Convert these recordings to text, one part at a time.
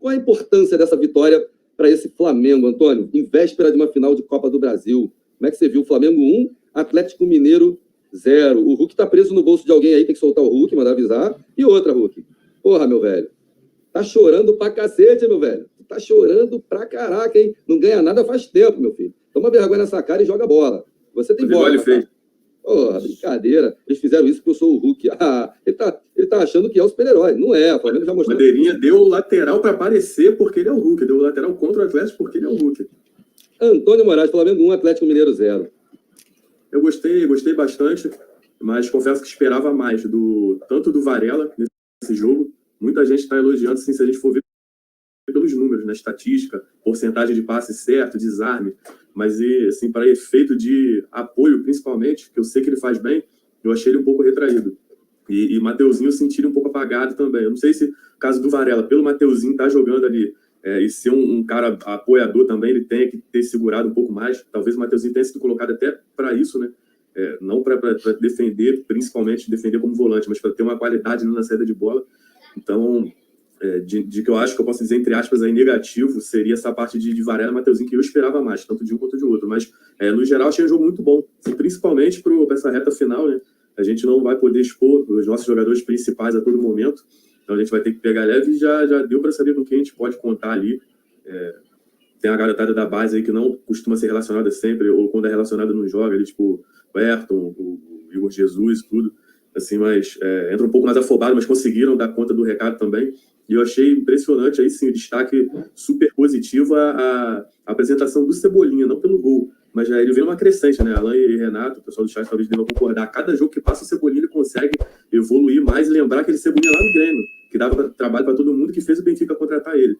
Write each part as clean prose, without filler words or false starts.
Qual a importância dessa vitória para esse Flamengo, Antônio, em véspera de uma final de Copa do Brasil? Como é que você viu? Flamengo 1, Atlético Mineiro 0. O Hulk tá preso no bolso de alguém aí, tem que soltar o Hulk, mandar avisar. E outra, Hulk. Porra, meu velho. Tá chorando pra cacete, meu velho. Tá chorando pra caraca, hein? Não ganha nada faz tempo, meu filho. Toma vergonha nessa cara e joga bola. Você tem bola. Porra, brincadeira. Eles fizeram isso porque eu sou o Hulk. Ah, ele tá achando que é o super-herói. Não é. O Flamengo já mostrou. Bandeirinha deu o lateral para aparecer porque ele é o Hulk. Deu o lateral contra o Atlético porque ele é o Hulk. Antônio Moraes, Flamengo 1, Atlético Mineiro 0. Eu gostei bastante, mas confesso que esperava mais tanto do Varela nesse jogo. Muita gente está elogiando, assim, se a gente for ver pelos números, na estatística, porcentagem de passe certo, desarme, mas assim, para efeito de apoio, principalmente, que eu sei que ele faz bem, eu achei ele um pouco retraído. E Mateuzinho eu senti ele um pouco apagado também. Eu não sei se, no caso do Varela, pelo Mateuzinho estar jogando ali, e ser um cara apoiador também, ele tem que ter segurado um pouco mais. Talvez o Mateuzinho tenha sido colocado até para isso, né? Não para defender, principalmente defender como volante, mas para ter uma qualidade na saída de bola. Então, de que eu acho que eu posso dizer, entre aspas, aí negativo, seria essa parte de Varela e Mateuzinho, que eu esperava mais, tanto de um quanto de outro. Mas, no geral, achei um jogo muito bom. Assim, principalmente para essa reta final, né? A gente não vai poder expor os nossos jogadores principais a todo momento. Então, a gente vai ter que pegar leve e já deu para saber com quem a gente pode contar ali. Tem a garotada da base aí que não costuma ser relacionada sempre, ou quando é relacionada não joga, ali, tipo o Ayrton, o Igor Jesus, tudo. Assim, mas entra um pouco mais afobado, mas conseguiram dar conta do recado também. E eu achei impressionante, aí sim, o destaque super positivo a apresentação do Cebolinha, não pelo gol, mas ele vem uma crescente, né? Alan e Renato, o pessoal do chat talvez devam concordar. Cada jogo que passa o Cebolinha, ele consegue evoluir mais e lembrar aquele Cebolinha lá no Grêmio, que dava trabalho para todo mundo, que fez o Benfica contratar ele.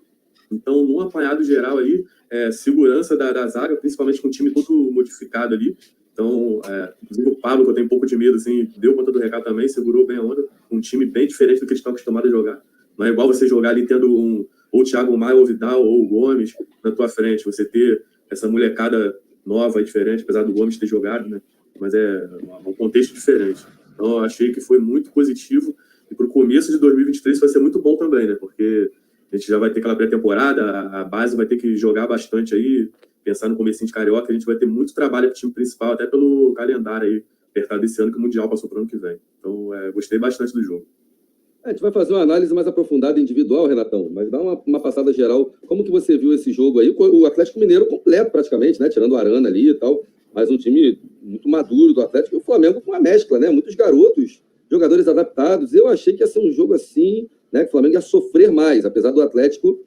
Então, num apanhado geral aí, segurança da zaga, principalmente com o time todo modificado ali. Então, inclusive o Pablo, que eu tenho um pouco de medo, assim, deu conta do recado também, segurou bem a onda, um time bem diferente do que eles estão acostumados a jogar. Não é igual você jogar ali tendo ou o Thiago Maia, ou o Vidal, ou o Gomes na tua frente, você ter essa molecada nova e diferente, apesar do Gomes ter jogado, né? Mas é um contexto diferente. Então, eu achei que foi muito positivo, e para o começo de 2023 vai ser muito bom também, né? Porque a gente já vai ter aquela pré-temporada, a base vai ter que jogar bastante aí, pensar no comecinho de Carioca, a gente vai ter muito trabalho para o time principal, até pelo calendário aí, apertado desse ano, que o Mundial passou para o ano que vem. Então, gostei bastante do jogo. A gente vai fazer uma análise mais aprofundada individual, Renatão, mas dá uma passada geral. Como que você viu esse jogo aí? O Atlético Mineiro completo, praticamente, né? Tirando o Arana ali e tal, mas um time muito maduro do Atlético, e o Flamengo com uma mescla, né? Muitos garotos, jogadores adaptados. Eu achei que ia ser um jogo assim, né? Que o Flamengo ia sofrer mais, apesar do Atlético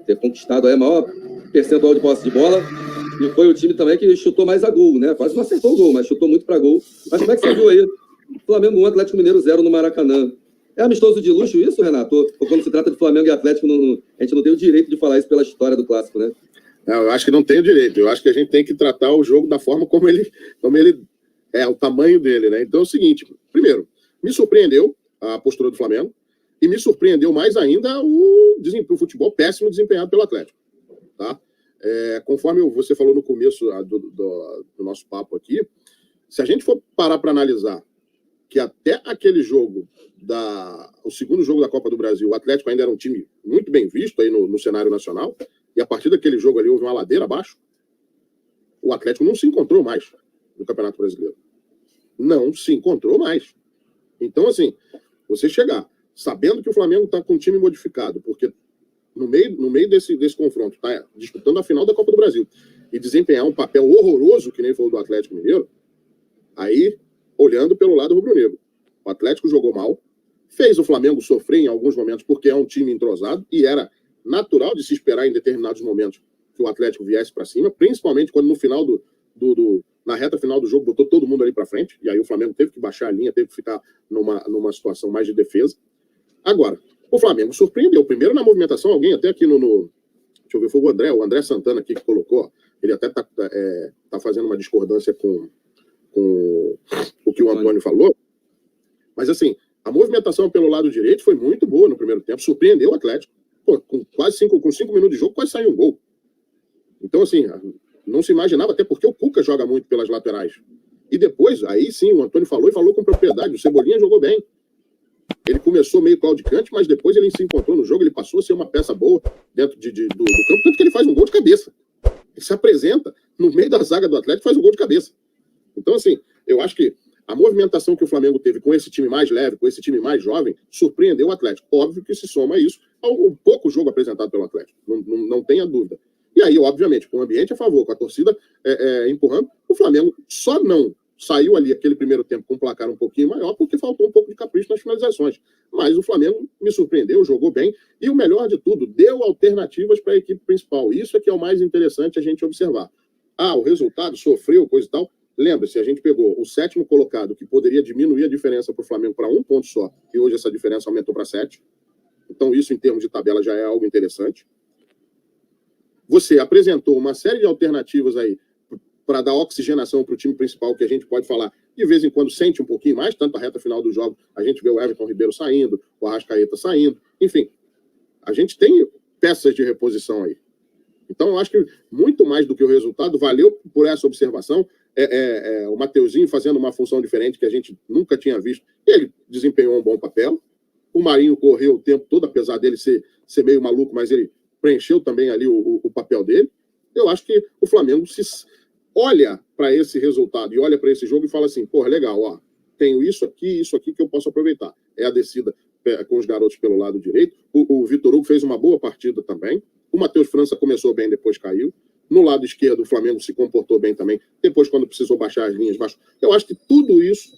ter conquistado aí a maior percentual de posse de bola, e foi o time também que chutou mais a gol, né? Quase não acertou o gol, mas chutou muito para gol. Mas como é que você viu aí? Flamengo 1, Atlético Mineiro 0 no Maracanã. É amistoso de luxo isso, Renato? Ou quando se trata de Flamengo e Atlético, a gente não tem o direito de falar isso pela história do clássico, né? Não, eu acho que não tem o direito. Eu acho que a gente tem que tratar o jogo da forma como ele é, o tamanho dele, né? Então é o seguinte, primeiro, me surpreendeu a postura do Flamengo e me surpreendeu mais ainda o futebol péssimo desempenhado pelo Atlético, tá? Conforme você falou no começo do nosso papo aqui, se a gente for parar para analisar que até aquele jogo, o segundo jogo da Copa do Brasil, o Atlético ainda era um time muito bem visto aí no cenário nacional, e a partir daquele jogo ali houve uma ladeira abaixo, o Atlético não se encontrou mais no Campeonato Brasileiro. Não se encontrou mais. Então, assim, você chegar sabendo que o Flamengo está com um time modificado, porque no meio desse confronto está disputando a final da Copa do Brasil, e desempenhar um papel horroroso, que nem foi o do Atlético Mineiro, aí, olhando pelo lado rubro-negro, o Atlético jogou mal, fez o Flamengo sofrer em alguns momentos, porque é um time entrosado, e era natural de se esperar em determinados momentos que o Atlético viesse para cima, principalmente quando no final na reta final do jogo botou todo mundo ali para frente, e aí o Flamengo teve que baixar a linha, teve que ficar numa situação mais de defesa. Agora, o Flamengo surpreendeu. Primeiro na movimentação, alguém até aqui deixa eu ver, foi o André Santana aqui que colocou, ele até tá fazendo uma discordância com o que o Antônio falou, mas assim, a movimentação pelo lado direito foi muito boa no primeiro tempo, surpreendeu o Atlético. Pô, com 5 minutos de jogo, quase saiu um gol. Então, assim, não se imaginava, até porque o Cuca joga muito pelas laterais. E depois, aí sim, o Antônio falou com propriedade, o Cebolinha jogou bem. Ele começou meio claudicante, mas depois ele se encontrou no jogo, ele passou a ser uma peça boa dentro do campo, tanto que ele faz um gol de cabeça. Ele se apresenta no meio da zaga do Atlético e faz um gol de cabeça. Então, assim, eu acho que a movimentação que o Flamengo teve com esse time mais leve, com esse time mais jovem, surpreendeu o Atlético. Óbvio que se soma a isso ao pouco jogo apresentado pelo Atlético, não tenha dúvida. E aí, obviamente, com o ambiente a favor, com a torcida empurrando, o Flamengo só não saiu ali aquele primeiro tempo com um placar um pouquinho maior porque faltou um pouco de capricho nas finalizações. Mas o Flamengo me surpreendeu, jogou bem e o melhor de tudo, deu alternativas para a equipe principal. Isso é que é o mais interessante a gente observar. O resultado sofreu, coisa e tal. Lembra-se, a gente pegou o 7º colocado, que poderia diminuir a diferença para o Flamengo para 1 ponto só, e hoje essa diferença aumentou para 7. Então isso, em termos de tabela, já é algo interessante. Você apresentou uma série de alternativas aí para dar oxigenação para o time principal, que a gente pode falar, de vez em quando sente um pouquinho mais, tanto a reta final do jogo, a gente vê o Everton Ribeiro saindo, o Arrascaeta saindo, enfim. A gente tem peças de reposição aí. Então, eu acho que muito mais do que o resultado, valeu por essa observação, o Mateuzinho fazendo uma função diferente que a gente nunca tinha visto. Ele desempenhou um bom papel, o Marinho correu o tempo todo, apesar dele ser meio maluco, mas ele preencheu também ali o papel dele. Eu acho que o Flamengo olha para esse resultado e olha para esse jogo e fala assim, porra, legal, ó, tenho isso aqui que eu posso aproveitar. É a descida com os garotos pelo lado direito. O Vitor Hugo fez uma boa partida também. O Matheus França começou bem, depois caiu. No lado esquerdo, o Flamengo se comportou bem também. Depois, quando precisou baixar as linhas, baixou. Eu acho que tudo isso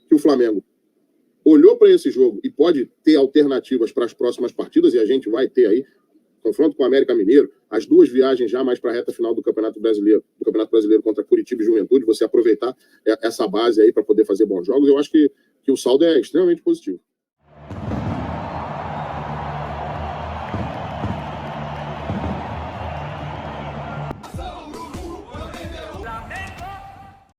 que o Flamengo olhou para esse jogo e pode ter alternativas para as próximas partidas, e a gente vai ter aí confronto com o América Mineiro, as 2 viagens já mais para a reta final do Campeonato Brasileiro contra Curitiba e Juventude, você aproveitar essa base aí para poder fazer bons jogos, eu acho que o saldo é extremamente positivo.